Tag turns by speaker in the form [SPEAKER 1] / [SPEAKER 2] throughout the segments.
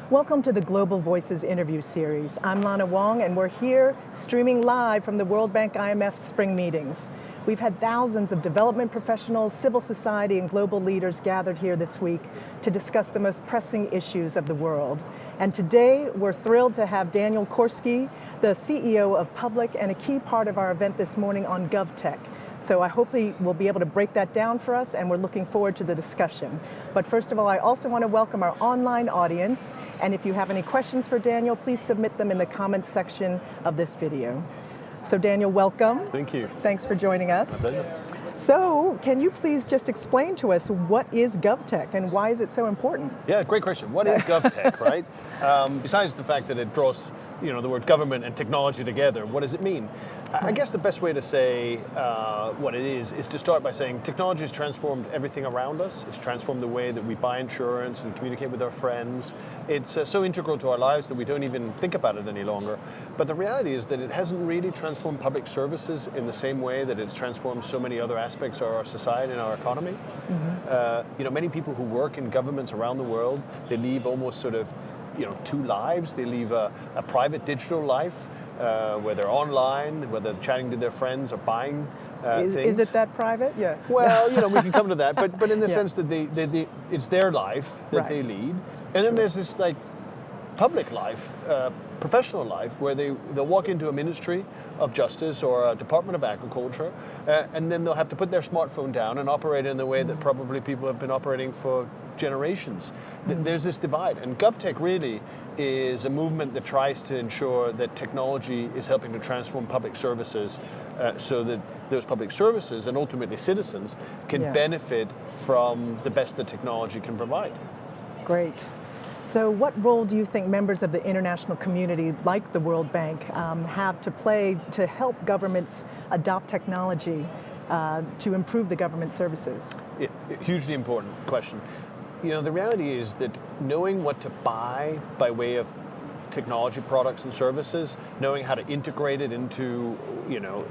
[SPEAKER 1] Welcome to the Global Voices interview series. I'm Lana Wong, and we're here streaming live from the World Bank IMF spring meetings. We've had thousands of development professionals, civil society, and global leaders gathered here this week to discuss the most pressing issues of the world. And today, we're thrilled to have Daniel Korski, the CEO of Public, and a key part of our event this morning on Govtech. So I hopefully will be able to break that down for us, and we're looking forward to the discussion. But first of all, I also want to welcome our online audience, and if you have any questions for Daniel, please submit them in the comments section of this video. So Daniel, welcome.
[SPEAKER 2] Thank you.
[SPEAKER 1] Thanks for joining us.
[SPEAKER 2] My pleasure.
[SPEAKER 1] So can you please just explain to us what is Govtech and why is it so important?
[SPEAKER 2] Yeah, great question. What is Govtech, right? Besides the fact that it draws the word government and technology together, what does it mean? I guess the best way to say what it is to start by saying technology has transformed everything around us. It's transformed the way that we buy insurance and communicate with our friends. It's so integral to our lives that we don't even think about it any longer. But the reality is that it hasn't really transformed public services in the same way that it's transformed so many other aspects of our society and our economy. Mm-hmm. Many people who work in governments around the world, they lead almost sort of two lives. They lead a private digital life, where they're online, where they're chatting to their friends or buying things.
[SPEAKER 1] Is it that private? Yeah.
[SPEAKER 2] Well, we can come to that, but in the sense that they it's their life that they lead, and then there's this public life, professional life, where they'll walk into a ministry of justice or a department of agriculture, and then they'll have to put their smartphone down and operate in the way that probably people have been operating for generations. There's this divide, and Govtech really is a movement that tries to ensure that technology is helping to transform public services so that those public services and ultimately citizens can benefit from the best that technology can provide.
[SPEAKER 1] Great. So what role do you think members of the international community, like the World Bank, have to play to help governments adopt technology to improve the government services?
[SPEAKER 2] Hugely important question. The reality is that knowing what to buy by way of technology products and services, knowing how to integrate it into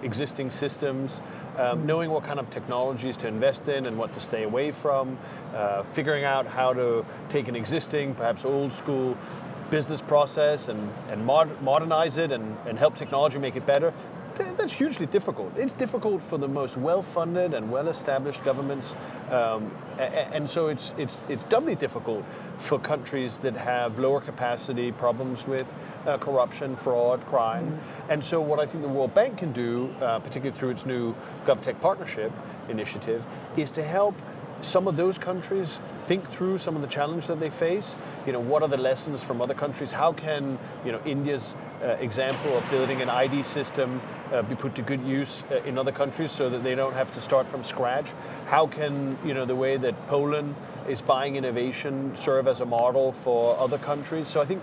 [SPEAKER 2] existing systems, knowing what kind of technologies to invest in and what to stay away from, figuring out how to take an existing, perhaps old school business process and modernize it and help technology make it better. That's hugely difficult. It's difficult for the most well-funded and well-established governments, and so it's doubly difficult for countries that have lower capacity, problems with corruption, fraud, crime. Mm-hmm. And so what I think the World Bank can do, particularly through its new Govtech Partnership initiative, is to help some of those countries think through some of the challenges that they face. What are the lessons from other countries? How can India's example of building an ID system be put to good use in other countries so that they don't have to start from scratch? How can the way that Poland is buying innovation serve as a model for other countries? So I think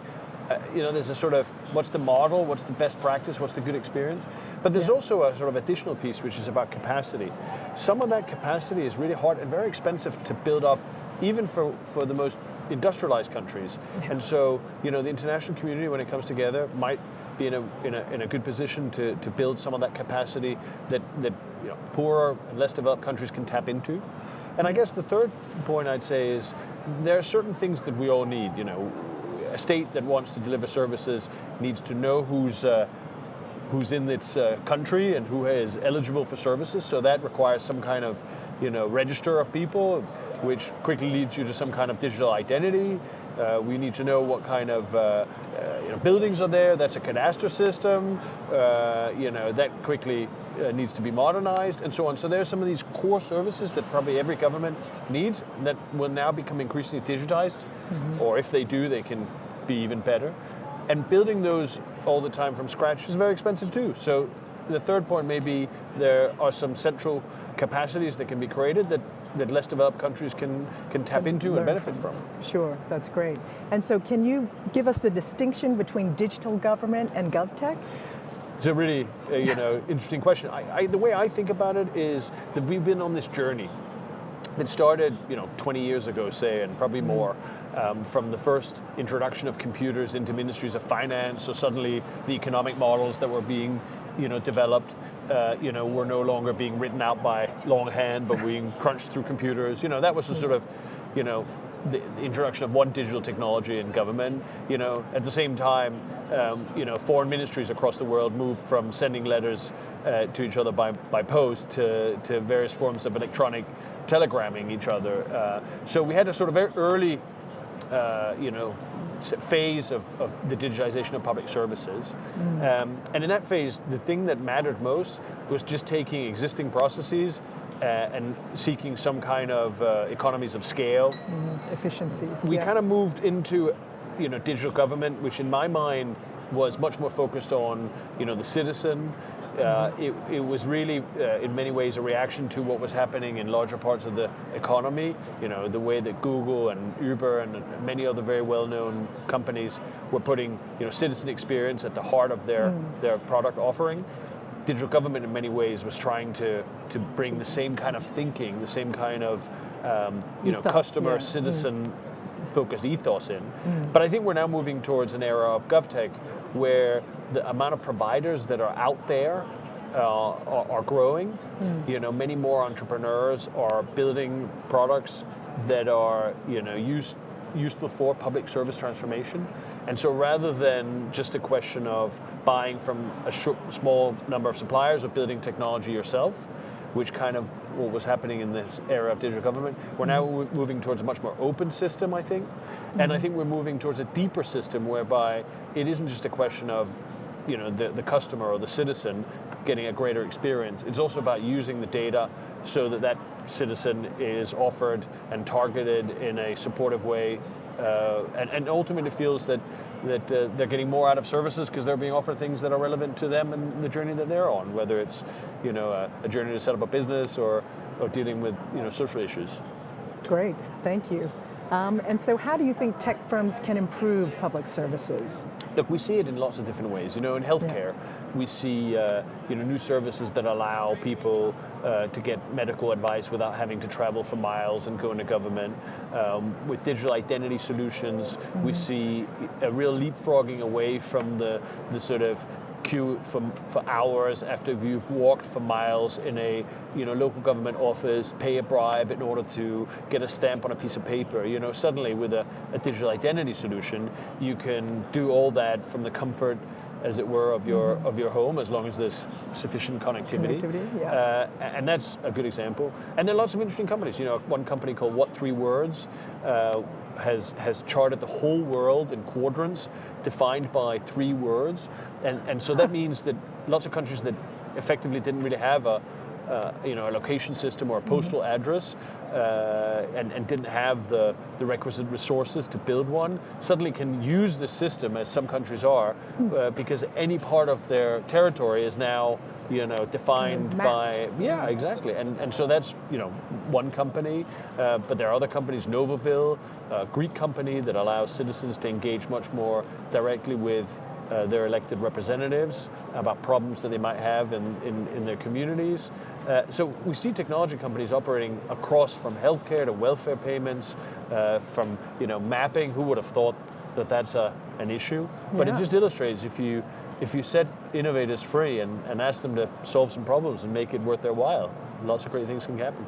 [SPEAKER 2] there's a sort of what's the model, what's the best practice, what's the good experience? But there's also a sort of additional piece which is about capacity. Some of that capacity is really hard and very expensive to build up, even for the most industrialized countries. And so the international community, when it comes together, might be in a good position to build some of that capacity that poorer and less developed countries can tap into. And I guess the third point I'd say is there are certain things that we all need. A state that wants to deliver services needs to know who's in its country and who is eligible for services. So that requires some kind of register of people, which quickly leads you to some kind of digital identity. We need to know what kind of buildings are there. That's a cadastre system. That quickly needs to be modernized and so on. So there's some of these core services that probably every government needs that will now become increasingly digitized. Mm-hmm. Or if they do, they can be even better. And building those all the time from scratch is very expensive too. So the third point may be there are some central capacities that can be created that less developed countries can tap into and benefit from.
[SPEAKER 1] Sure, that's great. And so can you give us the distinction between digital government and GovTech?
[SPEAKER 2] It's a really interesting question. The way I think about it is that we've been on this journey that started 20 years ago, say, and probably more, from the first introduction of computers into ministries of finance. So suddenly the economic models that were being developed were no longer being written out by longhand, but being crunched through computers. That was a sort of the introduction of one digital technology in government. At the same time, foreign ministries across the world moved from sending letters to each other by post to various forms of electronic telegramming each other. So we had a sort of very early, phase of the digitization of public services. And in that phase, the thing that mattered most was just taking existing processes and seeking some kind of economies of scale.
[SPEAKER 1] Efficiencies.
[SPEAKER 2] We kind of moved into digital government, which in my mind was much more focused on the citizen. It was really, in many ways, a reaction to what was happening in larger parts of the economy. The way that Google and Uber and many other very well-known companies were putting, citizen experience at the heart of their product offering. Digital government, in many ways, was trying to bring the same kind of thinking, the same kind of,
[SPEAKER 1] ethos,
[SPEAKER 2] customer, citizen focused ethos in. But I think we're now moving towards an era of Govtech where the amount of providers that are out there are growing. Many more entrepreneurs are building products that are useful for public service transformation. And so rather than just a question of buying from a small number of suppliers or building technology yourself, which kind of what was happening in this era of digital government, we're now moving towards a much more open system, I think. And I think we're moving towards a deeper system whereby it isn't just a question of the customer or the citizen getting a greater experience. It's also about using the data so that citizen is offered and targeted in a supportive way, and ultimately feels that they're getting more out of services because they're being offered things that are relevant to them and the journey that they're on, whether it's a journey to set up a business or dealing with social issues.
[SPEAKER 1] Great, thank you. And so how do you think tech firms can improve public services?
[SPEAKER 2] Look, we see it in lots of different ways. In healthcare, we see new services that allow people to get medical advice without having to travel for miles and go into government. With digital identity solutions, we see a real leapfrogging away from the sort of queue for hours after you've walked for miles in a local government office, pay a bribe in order to get a stamp on a piece of paper. Suddenly with a digital identity solution, you can do all that from the comfort, as it were, of your home, as long as there's sufficient connectivity. And that's a good example. And there are lots of interesting companies. One company called What 3 Words has charted the whole world in quadrants defined by 3 words. And so that means that lots of countries that effectively didn't really have a location system or a postal address and didn't have the requisite resources to build one, suddenly can use the system, as some countries are, because any part of their territory is now defined by, exactly. And so that's, one company, but there are other companies, Novaville, a Greek company that allows citizens to engage much more directly with their elected representatives about problems that they might have in their communities. So we see technology companies operating across from healthcare to welfare payments, from mapping. Who would have thought that that's an issue? But it just illustrates if you set innovators free and ask them to solve some problems and make it worth their while, lots of great things can happen.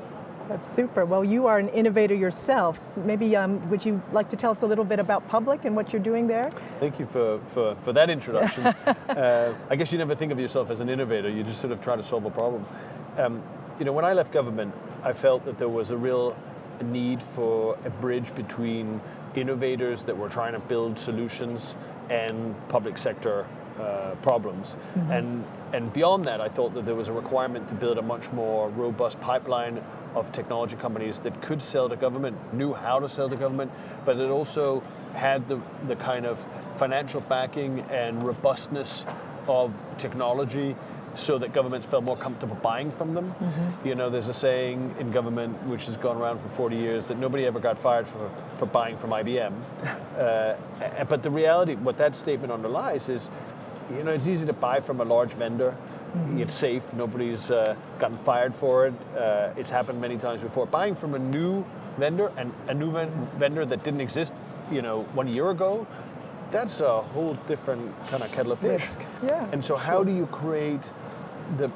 [SPEAKER 1] That's super. Well, you are an innovator yourself. Maybe would you like to tell us a little bit about Public and what you're doing there?
[SPEAKER 2] Thank you for that introduction. I guess you never think of yourself as an innovator. You just sort of try to solve a problem. When I left government, I felt that there was a real need for a bridge between innovators that were trying to build solutions and public sector problems. And beyond that, I thought that there was a requirement to build a much more robust pipeline of technology companies that could sell to government, knew how to sell to government, but that also had the kind of financial backing and robustness of technology so that governments felt more comfortable buying from them. There's a saying in government which has gone around for 40 years that nobody ever got fired for buying from IBM. But the reality, what that statement underlies is, it's easy to buy from a large vendor. It's safe. Nobody's gotten fired for it. It's happened many times before. Buying from a new vendor and a new vendor that didn't exist, 1 year ago, that's a whole different kind of kettle of fish.
[SPEAKER 1] Risk.
[SPEAKER 2] And so how do you create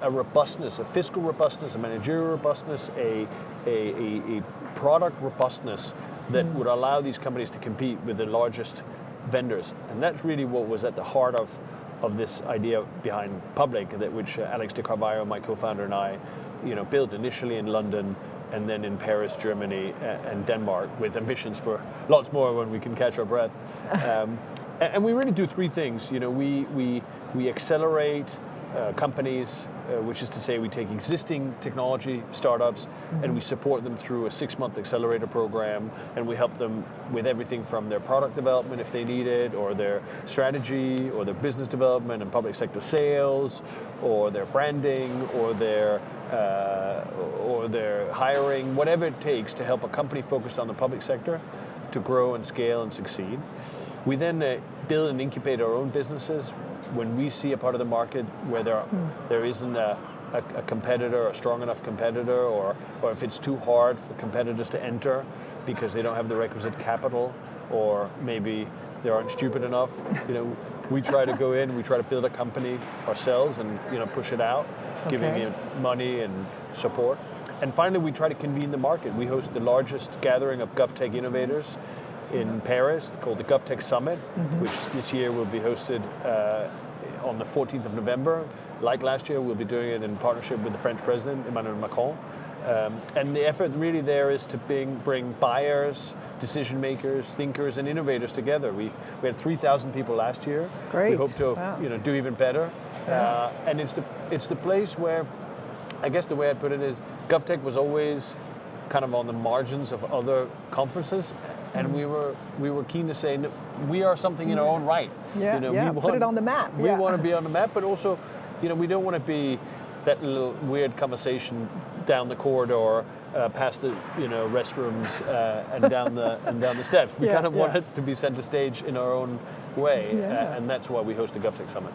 [SPEAKER 2] a robustness, a fiscal robustness, a managerial robustness, a product robustness that would allow these companies to compete with the largest vendors. And that's really what was at the heart of this idea behind Public, that which Alex de Carvalho, my co-founder, and I, built initially in London, and then in Paris, Germany, and Denmark, with ambitions for lots more when we can catch our breath. And we really do three things. We accelerate companies, which is to say we take existing technology startups and we support them through a 6-month accelerator program, and we help them with everything from their product development if they need it, or their strategy, or their business development and public sector sales, or their branding, or their hiring, whatever it takes to help a company focused on the public sector to grow and scale and succeed. We then build and incubate our own businesses when we see a part of the market where there isn't a competitor, a strong enough competitor, or if it's too hard for competitors to enter because they don't have the requisite capital, or maybe they aren't stupid enough. We try to go in, we try to build a company ourselves and push it out, giving it money and support. And finally, we try to convene the market. We host the largest gathering of Govtech innovators in Paris, called the Govtech Summit, which this year will be hosted on the 14th of November. Like last year, we'll be doing it in partnership with the French President, Emmanuel Macron. And the effort really there is to bring buyers, decision makers, thinkers, and innovators together. We had 3,000 people last year.
[SPEAKER 1] Great.
[SPEAKER 2] We hope to do even better. Yeah. And it's the place where, I guess the way I'd put it is, Govtech was always kind of on the margins of other conferences, and we were keen to say, no, we are something in our own right.
[SPEAKER 1] Put it on the map.
[SPEAKER 2] We want to be on the map, but also, we don't want to be that little weird conversation down the corridor, past the restrooms, and down the steps. We kind of want it to be center stage in our own way, and that's why we host the Govtech Summit.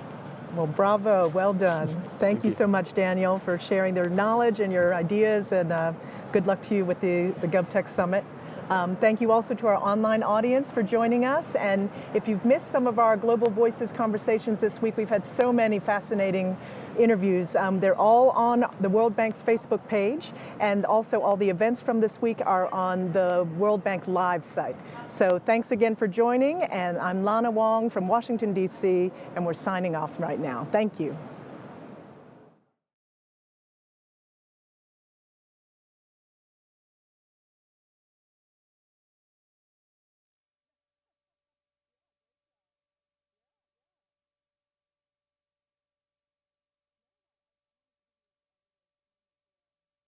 [SPEAKER 1] Well, bravo, well done. Thank you so much, Daniel, for sharing their knowledge and your ideas, and good luck to you with the Govtech Summit. Thank you also to our online audience for joining us. And if you've missed some of our Global Voices conversations this week, we've had so many fascinating interviews. They're all on the World Bank's Facebook page, and also all the events from this week are on the World Bank Live site. So thanks again for joining, and I'm Lana Wong from Washington, D.C., and we're signing off right now. Thank you.